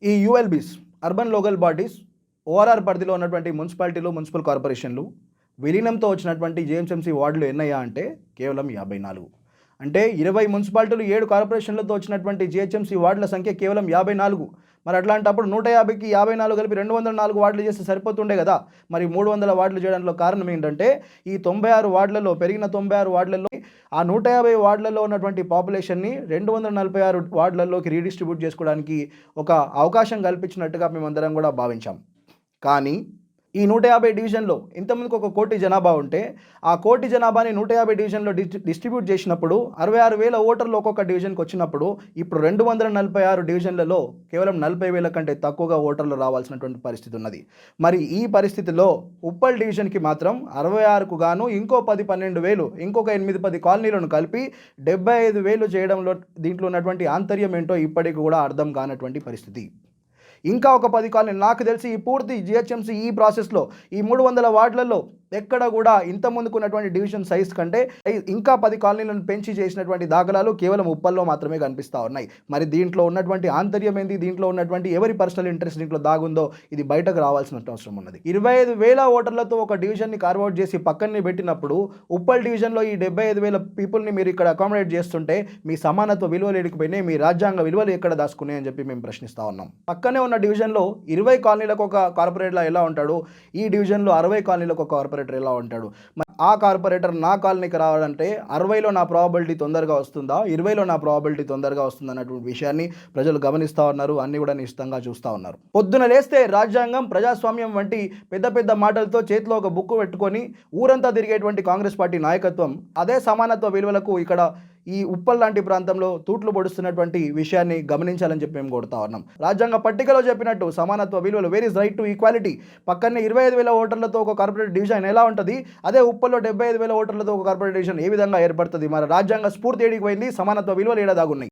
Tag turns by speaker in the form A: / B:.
A: ఈ ULBs urban local bodies ORR పరిధిలో ఉన్నటువంటి మున్సిపాలిటీలు మున్సిపల్ కార్పొరేషన్లు విలీనంతో వచ్చినటువంటి జేఎంసీఎంసీ వార్డులు ఎన్నయ్యా అంటే కేవలం 54. అంటే 20 మున్సిపాలిటీలు 7 కార్పొరేషన్లతో వచ్చినటువంటి జిహెచ్ఎంసీ వార్డుల సంఖ్య కేవలం 54. మరి అట్లాంటప్పుడు 150కి 54 కలిపి 204 వార్డులు చేస్తే సరిపోతుండే కదా. మరి 300 వార్డులు చేయడంలో కారణం ఏంటంటే ఈ 96 వార్డులలో పెరిగిన 96 వార్డులలో ఆ 150 వార్డులలో ఉన్నటువంటి పాపులేషన్ని 246 వార్డులలోకి రీడిస్ట్రిబ్యూట్ చేసుకోవడానికి ఒక అవకాశం కల్పించినట్టుగా మేమందరం కూడా భావించాం. కానీ ఈ 150 డివిజన్లో ఇంతమందికి 1 కోటి జనాభా ఉంటే ఆ కోటి జనాభాని 150 డివిజన్లో డిస్ట్రిబ్యూట్ చేసినప్పుడు 66,000 ఓటర్లు ఒక్కొక్క డివిజన్కి వచ్చినప్పుడు ఇప్పుడు 246 డివిజన్లలో కేవలం 40,000 కంటే తక్కువగా ఓటర్లు రావాల్సినటువంటి పరిస్థితి ఉన్నది. మరి ఈ పరిస్థితిలో ఉప్పల్ డివిజన్కి మాత్రం 66కు గాను ఇంకో 10-12,000 ఇంకొక 8-10 కాలనీలను కలిపి 75,000 చేయడంలో దీంట్లో ఉన్నటువంటి ఆంతర్యం ఏంటో ఇప్పటికి కూడా అర్థం కానటువంటి పరిస్థితి. ఇంకా ఒక 10 కాలనీ నాకు తెలిసి ఈ పూర్తి జిహెచ్ఎంసీ ఈ ప్రాసెస్లో ఈ 300 వార్డులలో ఎక్కడ కూడా ఇంత ముందుకు ఉన్నటువంటి డివిజన్ సైజ్ కంటే ఇంకా 10 కాలనీలను పెంచి చేసినటువంటి దాఖలాలు కేవలం ఉప్పల్లో మాత్రమే కనిపిస్తూ ఉన్నాయి. మరి దీంట్లో ఉన్నటువంటి ఆంతర్యం ఏంది, దీంట్లో ఉన్నటువంటి ఎవరి పర్సనల్ ఇంట్రెస్ట్ దీంట్లో దాగుందో ఇది బయటకు రావాల్సిన అవసరం ఉన్నది. 25,000 ఓటర్లతో ఒక డివిజన్ని కార్వౌట్ చేసి పక్కనే పెట్టినప్పుడు ఉప్పల్ డివిజన్లో ఈ 75,000 పీపుల్ని మీరు ఇక్కడ అకామిడేట్ చేస్తుంటే మీ సమానత్వ విలువలు ఎడికిపోయినాయి, మీ రాజ్యాంగ విలువలు ఎక్కడ దాచుకున్నాయి అని చెప్పి మేము ప్రశ్నిస్తూ ఉన్నాం. పక్కనే ఉన్న డివిజన్లో 20 కాలనీలకు ఒక కార్పొరేటర్లా ఎలా ఉంటాడు, ఈ డివిజన్లో 60 కాలనీలకు ఒక కార్పొరేటర్ ఎలా ఉంటాడు. ఆ కార్పొరేటర్ నా కాలనీకి రావాలంటే 60లో నా ప్రాబబిలిటీ తొందరగా వస్తుందా, 20లో నా ప్రాబబిలిటీ తొందరగా వస్తుందా అన్నటువంటి విషయాన్ని ప్రజలు గమనిస్తూ ఉన్నారు, అన్ని కూడా నిశ్చితంగా చూస్తూ ఉన్నారు. పొద్దున లేస్తే రాజ్యాంగం ప్రజాస్వామ్యం వంటి పెద్ద పెద్ద మాటలతో చేతిలో ఒక బుక్ పెట్టుకొని ఊరంతా తిరిగేటువంటి కాంగ్రెస్ పార్టీ నాయకత్వం అదే సమానత్వ విలువలకు ఇక్కడ ఈ ఉప్పల్ లాంటి ప్రాంతంలో తూట్లు పొడుస్తున్నటువంటి విషయాన్ని గమనించాలని చెప్పి మేము కోరుతా ఉన్నాం. రాజ్యాంగ పట్టికలో చెప్పినట్టు సమానత్వ విలువలు, where is right to equality. పక్కనే 25,000 ఓటర్లతో ఒక కార్పొరేట్ డివిజన్ ఎలా ఉంటుంది, అదే ఉప్పల్లో 75,000 ఓటర్లతో ఒక కార్పొరేట్ డివిజన్ ఏ విధంగా ఏర్పడుతుంది. మరి రాజ్యాంగ స్ఫూర్తి ఏడికి పోయింది, సమానత్వ విలువలు ఏడాదాగున్నాయి.